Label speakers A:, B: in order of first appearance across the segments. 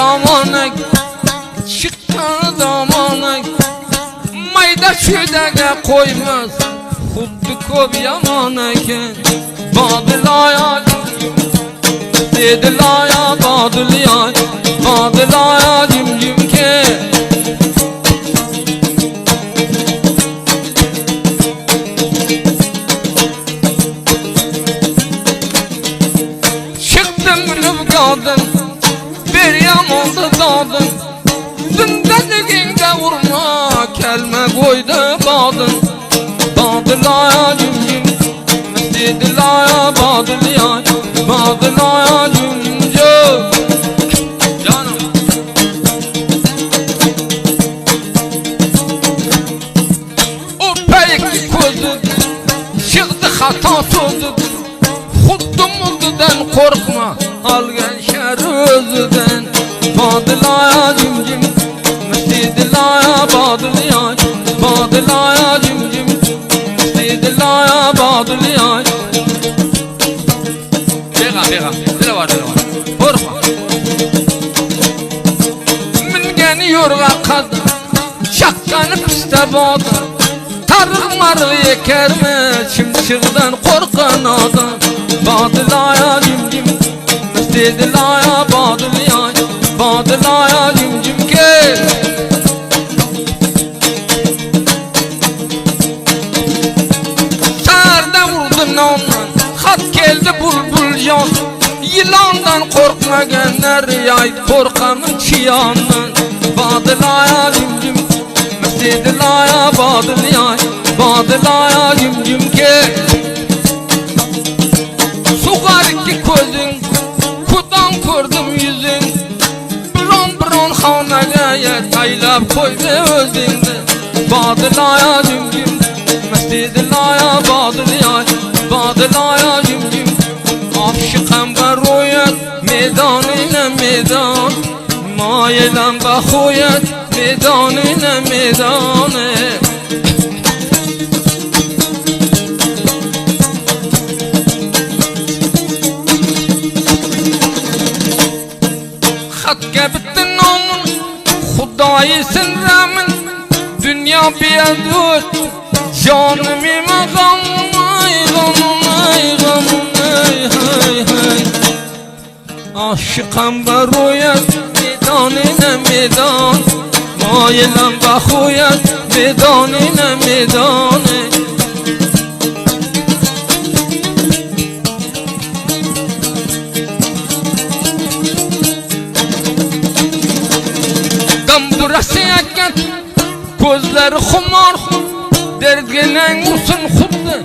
A: tamanak çıqqan zamanak mayda şüdəgə qoymaz xuddi ko'p yomon ekan Badilaya dedilar Badilaya Badilaya jim ke çıktım rüzgardan bir yamonda dodin zindagingda urma kelme koydu badin Badilaya jim dedilar Badilaya Badilaya jim canım o pek ko'zi çıktı hata so'zi xuddi muldidan qo'rqma olgan shar o'zidan Badilaya jim dedilar Badilaya Badilaya jim dedilar Badilaya Bega dile var korkma mingeni yorga qad chaqqani pista boda tarix marg'i ekermi chimchig'dan qo'rqqan odam Badilaya jim dedilar Badilaya Badilaya jim ke sarda vurdu nomdan xat keldi bulbul jon yılandan korkmaganlar yay korkamın çiyandan Badilaya jim dedilar Badilaya Badilaya jim ke sugar ki ko'zing kudan ko'rdim yuzing biron xonaga taylab qo'ydi o'zingni Badilaya jim dedilar Badilaya Badilaya jim Aşıqam var royat meydanına meydan Mayelan baxoyat meydanına meydanı Xatga bitti nomun Xudoyi sinramin Dünya biyadut Canım ima gamum ay gamum ay gamum Aşıqam var royat meydanına meydan Mayelan baxoyat meydanına meydanı Gamburası yakan gözleri xumar dergenen ursun xuddi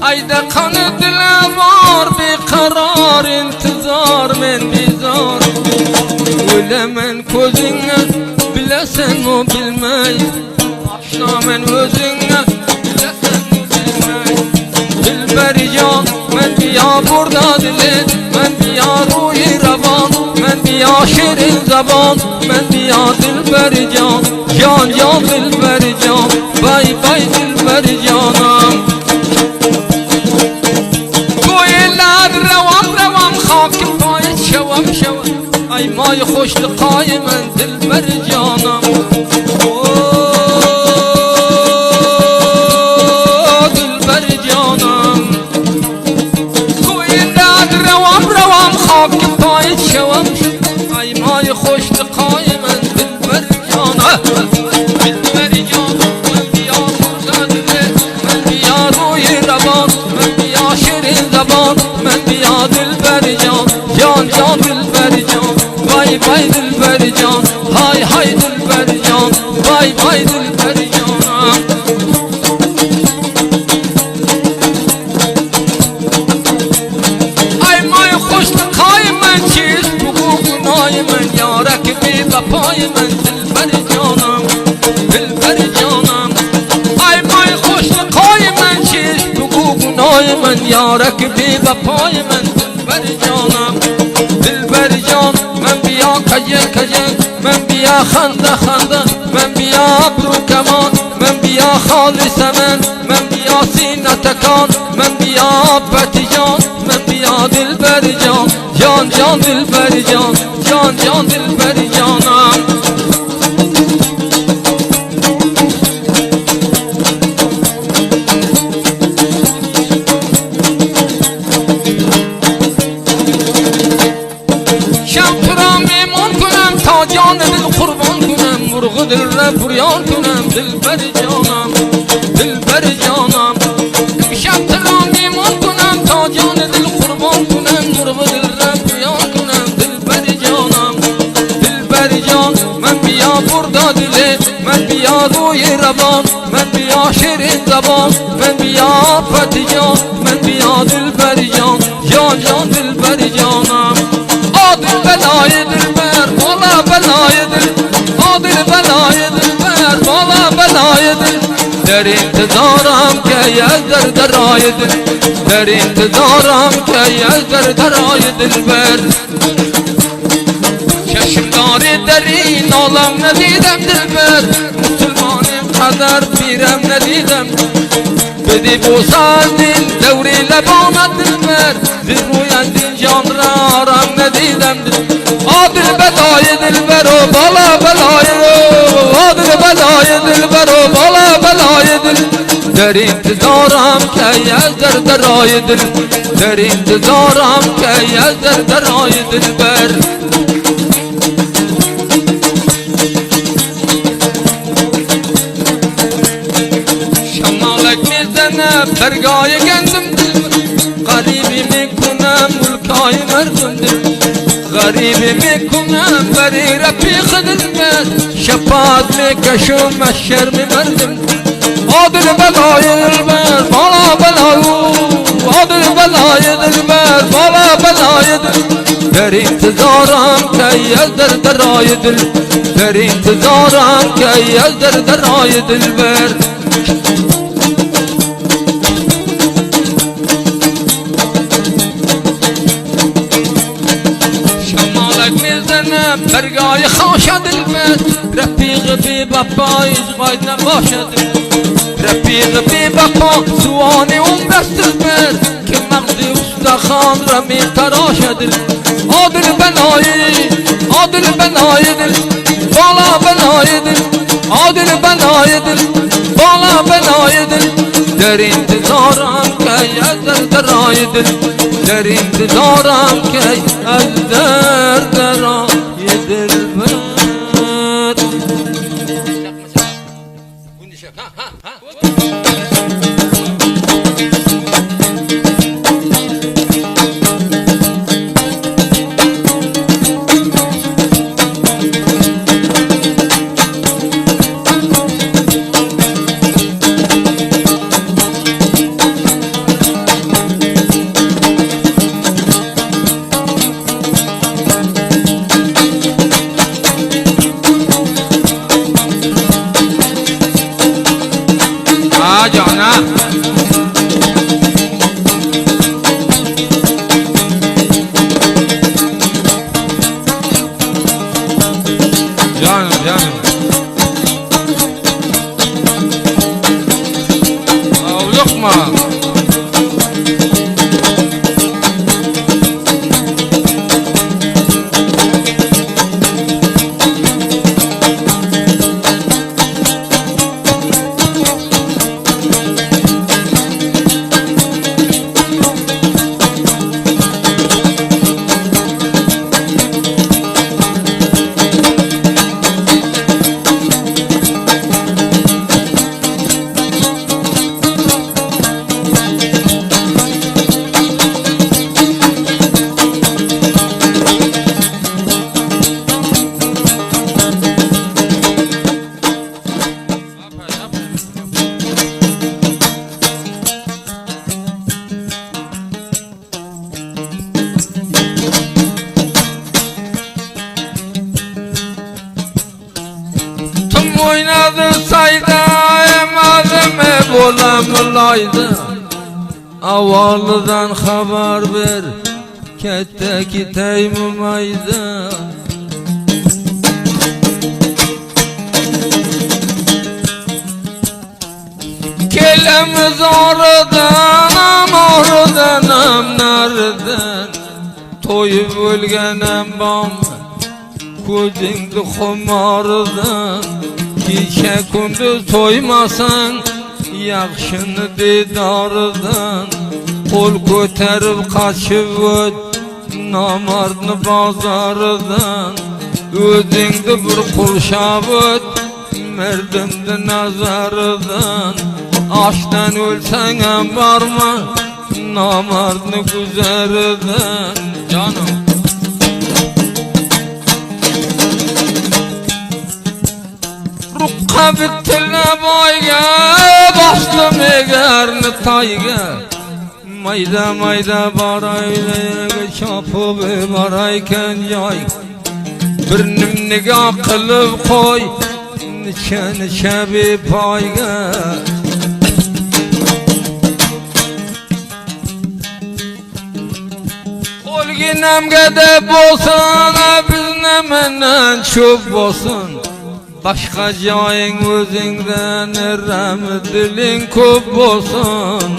A: ayda qani dile var beqaror intizor men bezor o'laman ko'zingni bilasan o bilmay oshnaman o'zingni bilasan o bilmay dilbarijon men biya burda dilet men biya ruhi ravon men biya shirin zabon men biya dilbarijon jon dilbarijon bay dilbarijonam Ay may hoşlu kaymen dilber canım dilber canım Kuyundan revam haki payet şevam Ay may hoşlu kaymen dilber canım Dilber canım men biya burda dilet men biya ruhi ravan men biya şirin zaban men biya dilber can dilber can Vay dilberican, hay dilberican, vay dilbericanam Ay may hoşlu kaymen çiz bugün aymen ya rakibi bapaymen dilbericanam Ay may hoşlu kaymen çiz bugün aymen ya rakibi bapaymen dilbericanam Dilberican men biya kajen men biya khanda men biya abru kaman men biya khalis aman men biya sina takan men biya patijan men biya dilberican can dilberican can dilberican dilber canım, dilber canım. Şap tırnağım iman kunam, ta canı dil kurban kunam, nurbu dil Rabbiyan kunam, dilber canım, dilber can. Men biya burada dile, men biya ruhi raban, men biya şirin zaban, men biya patican, men biya dilber can, can can dilber canım. Adil belayı dilber, ola belayı dil, adil belayı dilber, ola belayı dil. در انتظارم که یک درای دل، در انتظارم که یک درای دلبر. چشم داری در این عالم ندیدم دلبر، مسلمانم قدر پیرم ندیدم. بدی بوسان دین دوری لبانت دلبر، دل رویان دین جان را آرام ندیدم. عادل بلای دلبر و بالا بلای، عادل بلای دلبر و بالا بلای دل. در انتظارم که یک درای دل، در انتظارم که یک درای دلبر. شمالک میزنه برگای گندم دلبر، غریبی میکنم ملکای مردم دلبر، غریبی میکنم بری رفیق دلبر، شفاعت میکشم از شرم مردم. عادل بلای دلبر بالا بلای، عادل بلای دلبر بالا بلای دل. در انتظارم که یک درای دل، در انتظارم که یک درای دلبر. شمالک میزنم برگای خوش دلبر، رفیق بی بپایش باید نباشد. رفیق بی بپا سوان عمرست دلبر، که مغزی استخوان را می تراشد. عادل بلای، عادل بلای دل، بالا بلای دل، عادل بلای دل، بالا بلای دل. در انتظارم که یک درای دل، در انتظارم که از درای دلبر. جانم جانم او لقمه oynadın sayda emadime bolam layda. Avalıdan haber ver ketteki teymumayda. Kelimiz oradan oradan nereden toyup ölgenem bam ko'zingni xumoridan kecha kunduz to'ymasan yaxshini didoridan qo'l ko'tarib qochib o't nomardni bozoridan o'zingni bir qurshab o't merdimdi nazardan. Aşktan ölsen hem varma namardını güzerden. Canım Rukka bittile boyga bastım egerini tayga. Mayda mayda barayla çapıp barayken yay. Bir niga kılıp koy niçe bir payga. Olginemge de bolsun bizne menden çok bolsun. Başka joying özüngden errami dilin ko'p bolsun.